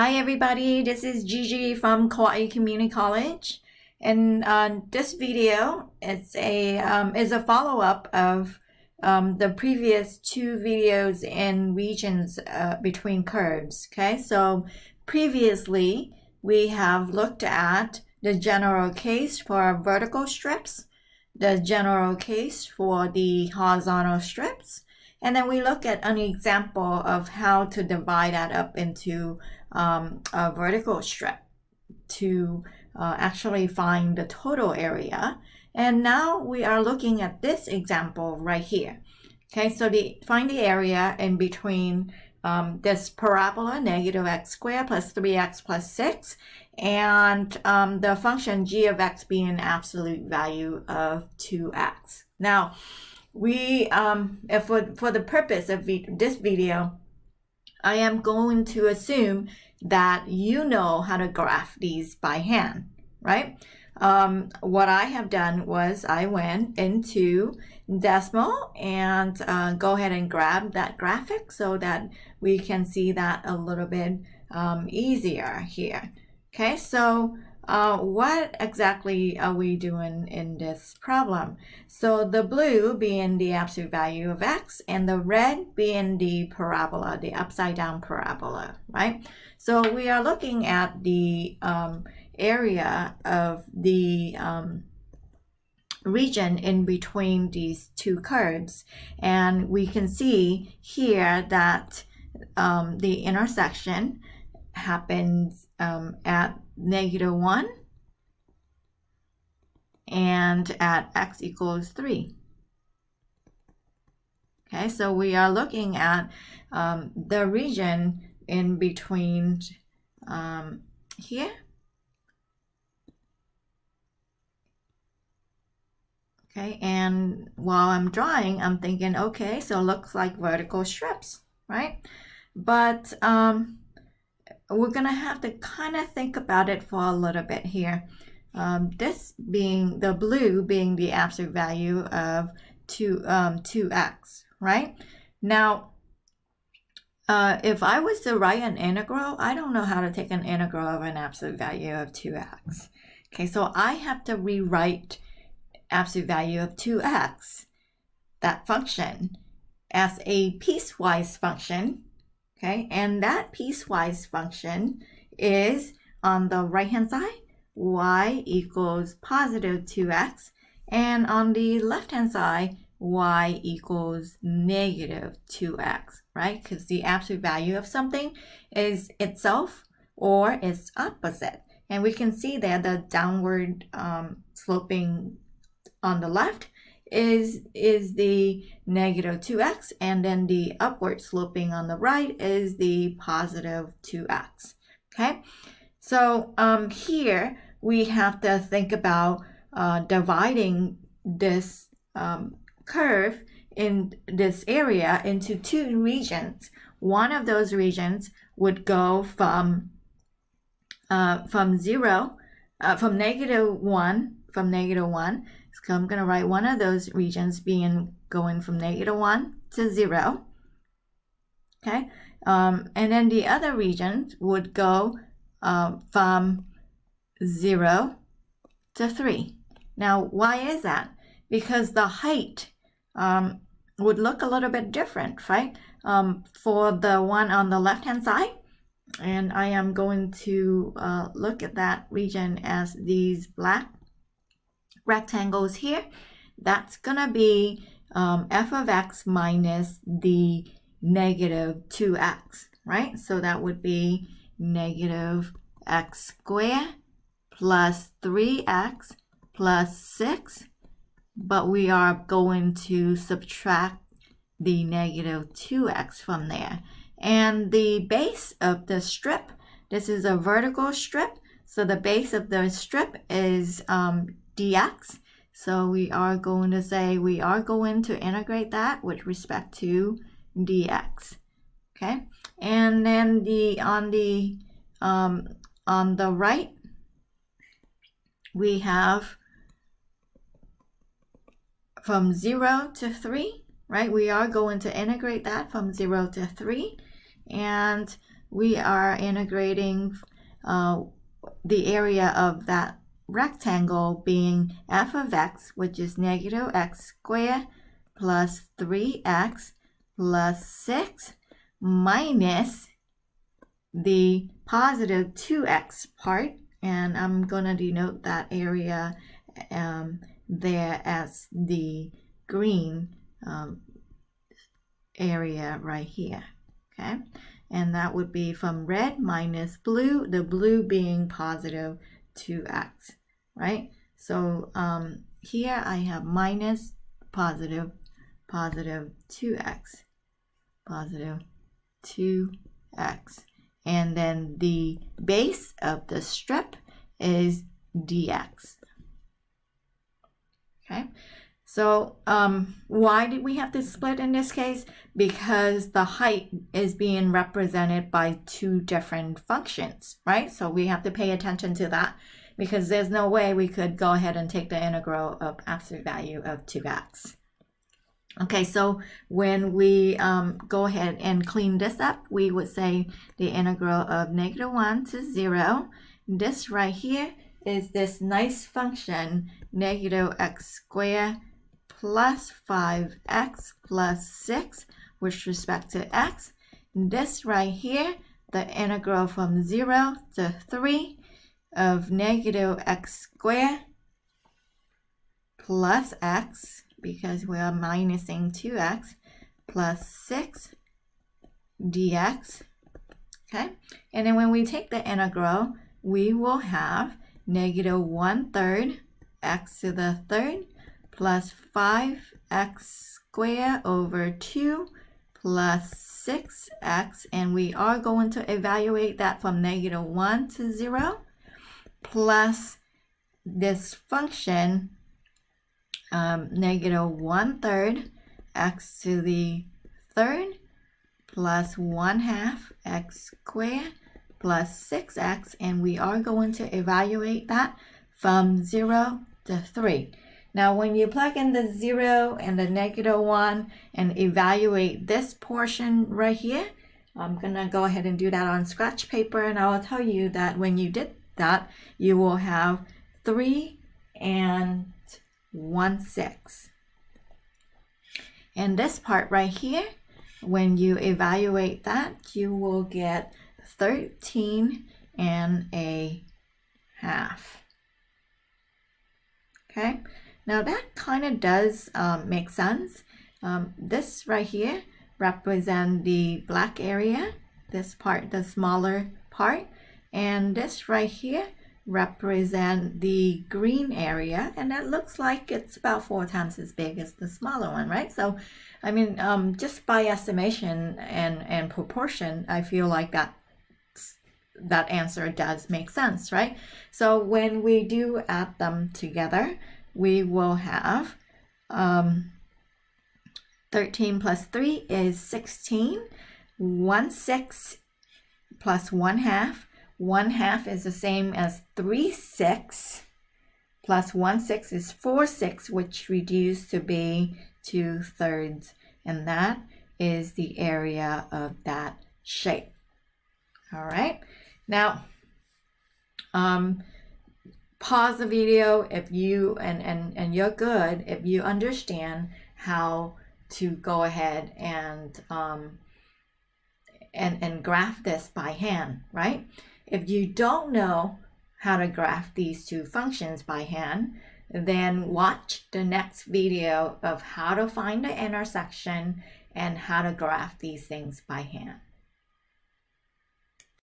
Hi everybody, this is Gigi from Kauai Community College, and this video is a follow-up of the previous two videos in regions between curves. Okay, so previously we have looked at the general case for vertical strips, the general case for the horizontal strips, and then we look at an example of how to divide that up into a vertical strip to actually find the total area. And now we are looking at this example right here. Okay, so find the area in between this parabola, negative x squared plus 3x plus 6, and the function g of x being an absolute value of 2x. Now, we for the purpose of this video, I am going to assume that you know how to graph these by hand, right? What I have done was I went into Desmo and go ahead and grab that graphic so that we can see that a little bit easier here. Okay, so what exactly are we doing in this problem? So the blue being the absolute value of x and the red being the parabola, the upside down parabola, right? So we are looking at the area of the region in between these two curves, and we can see here that the intersection happens at -1 and at x equals 3. Okay, so we are looking at the region in between here. Okay, and while I'm drawing, I'm thinking, okay, so it looks like vertical strips, right? But we're gonna have to kind of think about it for a little bit here. This being the blue being the absolute value of 2x, right? Now, if I was to write an integral, I don't know how to take an integral of an absolute value of 2x. Okay, so I have to rewrite absolute value of 2x, that function, as a piecewise function. Okay, and that piecewise function is on the right-hand side, y equals positive 2x, and on the left-hand side, y equals negative 2x, right? Because the absolute value of something is itself or its opposite. And we can see that the downward sloping on the left is the negative 2x, and then the upward sloping on the right is the positive 2x. Okay, so here we have to think about dividing this curve in this area into two regions. One of those regions would go from -1. So I'm going to write one of those regions being going from -1 to 0. Okay, and then the other region would go from 0 to 3. Now, why is that? Because the height would look a little bit different, right? For the one on the left-hand side, and I am going to look at that region as these black rectangles here. That's gonna be f of x minus the negative 2x, right? So that would be negative x squared plus 3x plus 6, but we are going to subtract the negative 2x from there. And the base of the strip, this is a vertical strip, so the base of the strip is dx. So we are going to say we are going to integrate that with respect to dx. Okay, and then on the right we have from 0 to 3, right? We are going to integrate that from 0 to 3, and we are integrating the area of that rectangle being f of x, which is negative x squared plus 3x plus 6 minus the positive 2x part, and I'm going to denote that area there as the green area right here, okay? And that would be from red minus blue, the blue being positive 2x, right? So here I have minus positive 2x, positive 2x. And then the base of the strip is dx. Okay, so why did we have to split in this case? Because the height is being represented by two different functions, right? So we have to pay attention to that, because there's no way we could go ahead and take the integral of absolute value of 2x. Okay, so when we go ahead and clean this up, we would say the integral of -1 to 0. This right here is this nice function, negative x squared plus 5x plus 6 with respect to x. This right here, the integral from 0 to 3 of negative x squared plus x, because we are minusing 2x, plus 6 dx, okay? And then when we take the integral, we will have negative 1/3 x to the third plus 5x squared over 2 plus 6x, and we are going to evaluate that from -1 to 0, plus this function negative 1/3 x to the third plus 1/2 x squared plus 6x, and we are going to evaluate that from 0 to 3. Now when you plug in the 0 and the -1 and evaluate this portion right here, I'm gonna go ahead and do that on scratch paper, and I will tell you that when you did that, you will have 3 and 1/6. And this part right here, when you evaluate that, you will get 13 and a half. Okay, now that kind of does make sense. This right here represents the black area, this part, the smaller part, and this right here represent the green area, and that looks like it's about 4 times as big as the smaller one, right? So I mean, just by estimation and proportion, I feel like that answer does make sense, right? So when we do add them together, we will have 13 plus 3 is 16, 1/6 plus 1/2. 1/2 is the same as 3/6 plus 1/6 is 4/6, which reduced to be 2/3, and that is the area of that shape. All right, now pause the video if you and you're good if you understand how to go ahead and graph this by hand, right? If you don't know how to graph these two functions by hand, then watch the next video of how to find the intersection and how to graph these things by hand.